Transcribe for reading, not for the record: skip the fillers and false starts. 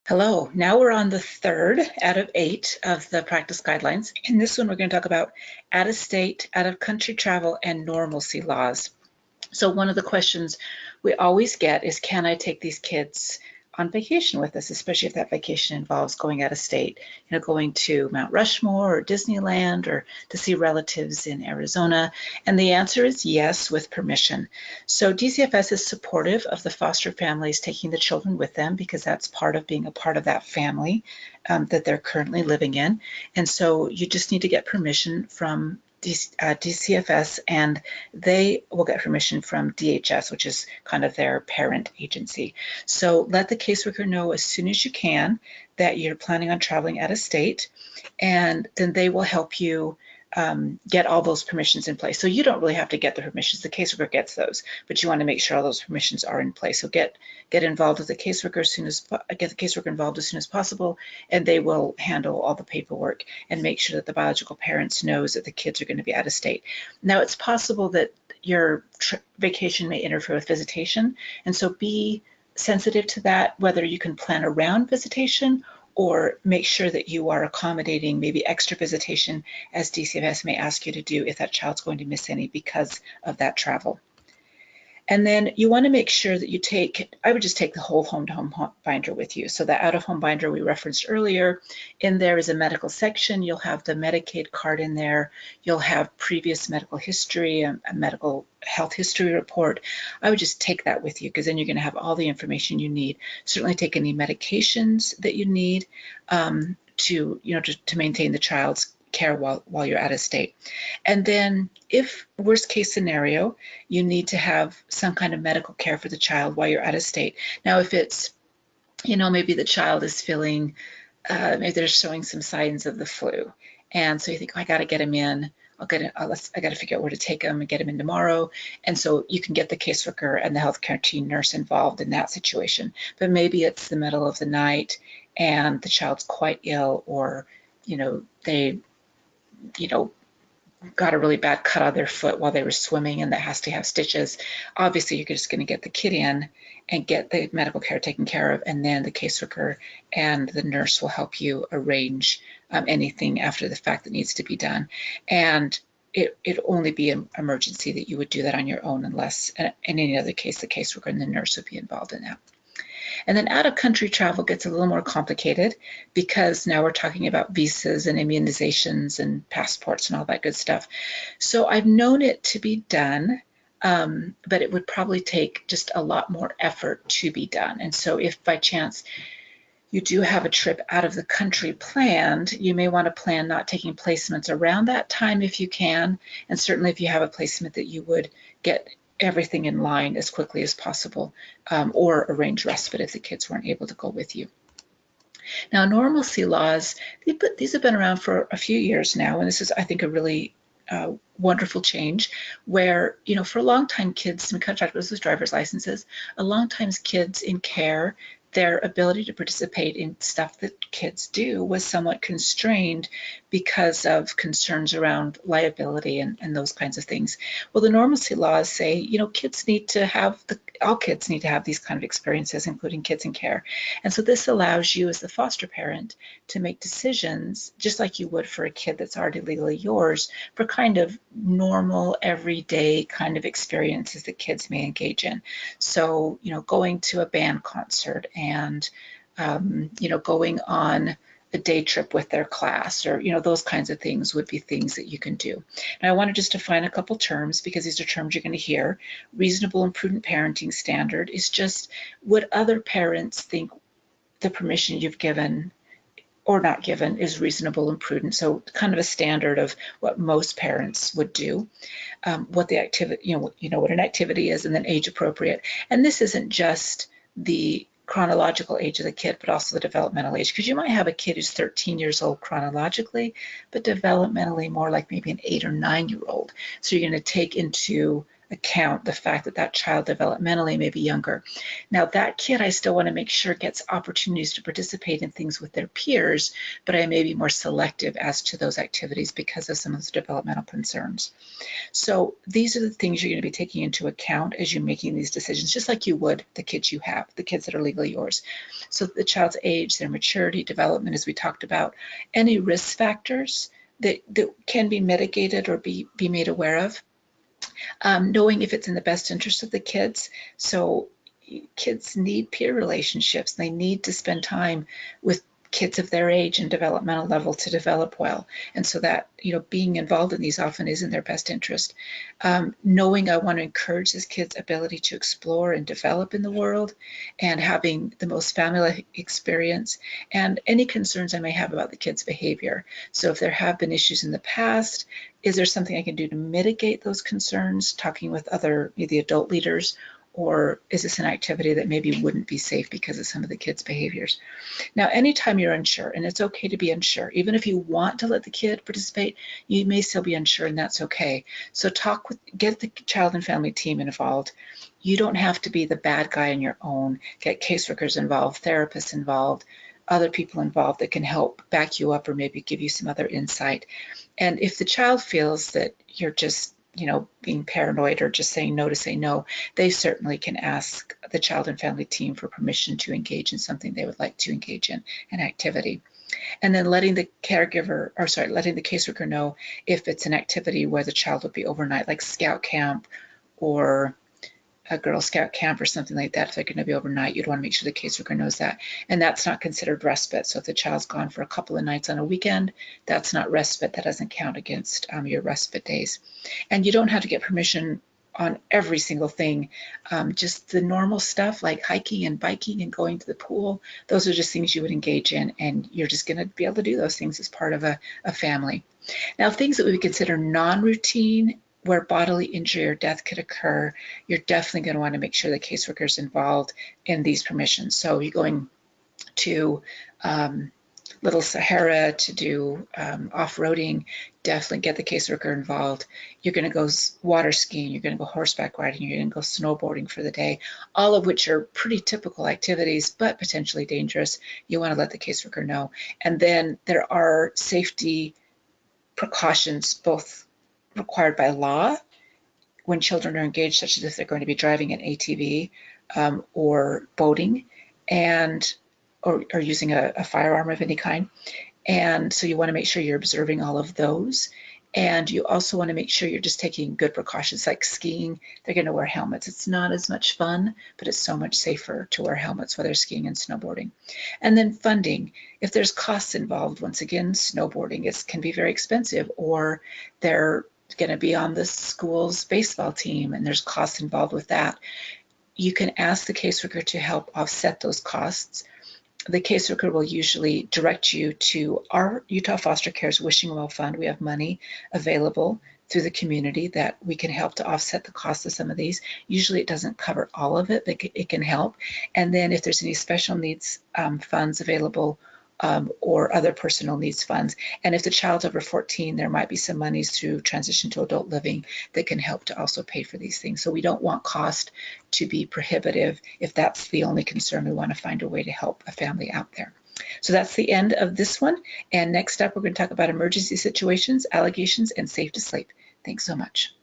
Hello, now we're on the third out of 8 of the practice guidelines. In this one, we're going to talk about out-of-state, out-of-country travel, and normalcy laws. So one of the questions we always get is, can I take these kids on vacation with us, especially if that vacation involves going out of state, going to Mount Rushmore or Disneyland or to see relatives in Arizona? And the answer is yes, with permission. So DCFS is supportive of the foster families taking the children with them because that's part of being a part of that family that they're currently living in. And so you just need to get permission from DCFS, and they will get permission from DHS, which is kind of their parent agency. So let the caseworker know as soon as you can that you're planning on traveling out of state, and then they will help you get all those permissions in place. So you don't really have to get the permissions, the caseworker gets those, but you want to make sure all those permissions are in place. So get involved with the caseworker get the caseworker involved as soon as possible, and they will handle all the paperwork and make sure that the biological parents knows that the kids are going to be out of state. Now, it's possible that your vacation may interfere with visitation, and so be sensitive to that, whether you can plan around visitation or make sure that you are accommodating maybe extra visitation, as DCFS may ask you to do if that child's going to miss any because of that travel. And then you want to make sure that I would just take the whole home-to-home binder with you. So the out-of-home binder we referenced earlier, in there is a medical section. You'll have the Medicaid card in there. You'll have previous medical history, a medical health history report. I would just take that with you because then you're going to have all the information you need. Certainly take any medications that you need to maintain the child's care while you're out of state. And then if worst case scenario, you need to have some kind of medical care for the child while you're out of state. Now, if it's, maybe the child is feeling, maybe they're showing some signs of the flu. And so you think, I got to get him in. I got to figure out where to take him and get him in tomorrow. And so you can get the caseworker and the healthcare team nurse involved in that situation. But maybe it's the middle of the night and the child's quite ill, or, they got a really bad cut on their foot while they were swimming and that has to have stitches. Obviously, you're just going to get the kid in and get the medical care taken care of, and then the caseworker and the nurse will help you arrange anything after the fact that needs to be done. And it'd only be an emergency that you would do that on your own, unless in any other case the caseworker and the nurse would be involved in that. And then out-of-country travel gets a little more complicated because now we're talking about visas and immunizations and passports and all that good stuff. So I've known it to be done, but it would probably take just a lot more effort to be done. And so if by chance you do have a trip out of the country planned, you may want to plan not taking placements around that time if you can. And certainly if you have a placement, that you would get everything in line as quickly as possible, or arrange respite if the kids weren't able to go with you. Now, normalcy laws, these have been around for a few years now, and this is, I think, a really wonderful change where, for a long time, kids, we contract with driver's licenses, a long time kids in care, their ability to participate in stuff that kids do was somewhat constrained because of concerns around liability and those kinds of things. Well, the normalcy laws say, kids need to have, all kids need to have these kind of experiences, including kids in care. And so this allows you as the foster parent to make decisions just like you would for a kid that's already legally yours, for kind of normal, everyday kind of experiences that kids may engage in. So, going to a band concert and, going on a day trip with their class, or, those kinds of things would be things that you can do. Now, I want to just define a couple terms because these are terms you're going to hear. Reasonable and prudent parenting standard is just, would other parents think the permission you've given or not given is reasonable and prudent? So kind of a standard of what most parents would do, what the activity, what an activity is, and then age appropriate. And this isn't just the chronological age of the kid, but also the developmental age, because you might have a kid who's 13 years old chronologically, but developmentally more like maybe an 8 or 9 year old. So you're going to take into account the fact that that child developmentally may be younger. Now, that kid, I still want to make sure gets opportunities to participate in things with their peers, but I may be more selective as to those activities because of some of those developmental concerns. So these are the things you're going to be taking into account as you're making these decisions, just like you would the kids you have, the kids that are legally yours. So the child's age, their maturity, development, as we talked about, any risk factors that can be mitigated or be made aware of, knowing if it's in the best interest of the kids. So kids need peer relationships. They need to spend time with kids of their age and developmental level to develop well. And so that, being involved in these often is in their best interest. Knowing I want to encourage this kid's ability to explore and develop in the world and having the most family experience and any concerns I may have about the kid's behavior. So if there have been issues in the past, is there something I can do to mitigate those concerns, talking with other, the adult leaders, or is this an activity that maybe wouldn't be safe because of some of the kids' behaviors? Now, anytime you're unsure, and it's okay to be unsure, even if you want to let the kid participate, you may still be unsure, and that's okay. So get the child and family team involved. You don't have to be the bad guy on your own. Get caseworkers involved, therapists involved, other people involved that can help back you up or maybe give you some other insight. And if the child feels that you're just being paranoid or just saying no to say no, they certainly can ask the child and family team for permission to engage in something they would like to engage in, an activity. And then letting the caseworker know if it's an activity where the child would be overnight, like scout camp or a Girl Scout camp or something like that. If they're going to be overnight, you'd want to make sure the caseworker knows that. And that's not considered respite. So if the child's gone for a couple of nights on a weekend, that's not respite. That doesn't count against your respite days. And you don't have to get permission on every single thing. Just the normal stuff like hiking and biking and going to the pool, those are just things you would engage in, and you're just going to be able to do those things as part of a family. Now, things that we would consider non-routine, where bodily injury or death could occur, you're definitely going to want to make sure the caseworker is involved in these permissions. So you're going to Little Sahara to do off-roading, definitely get the caseworker involved. You're going to go water skiing, you're going to go horseback riding, you're going to go snowboarding for the day, all of which are pretty typical activities, but potentially dangerous. You want to let the caseworker know. And then there are safety precautions, both required by law when children are engaged, such as if they're going to be driving an ATV or boating or using a firearm of any kind. And so you want to make sure you're observing all of those. And you also want to make sure you're just taking good precautions, like skiing. They're going to wear helmets. It's not as much fun, but it's so much safer to wear helmets, whether skiing and snowboarding. And then funding. If there's costs involved, once again, snowboarding can be very expensive, or they're going to be on the school's baseball team and there's costs involved with that. You can ask the caseworker to help offset those costs. The caseworker will usually direct you to our Utah Foster Care's Wishing Well Fund. We have money available through the community that we can help to offset the cost of some of these. Usually it doesn't cover all of it, but it can help. And then if there's any special needs funds available, or other personal needs funds. And if the child's over 14, there might be some monies through transition to adult living that can help to also pay for these things. So we don't want cost to be prohibitive. If that's the only concern, we want to find a way to help a family out there. So that's the end of this one. And next up, we're going to talk about emergency situations, allegations, and safe to sleep. Thanks so much.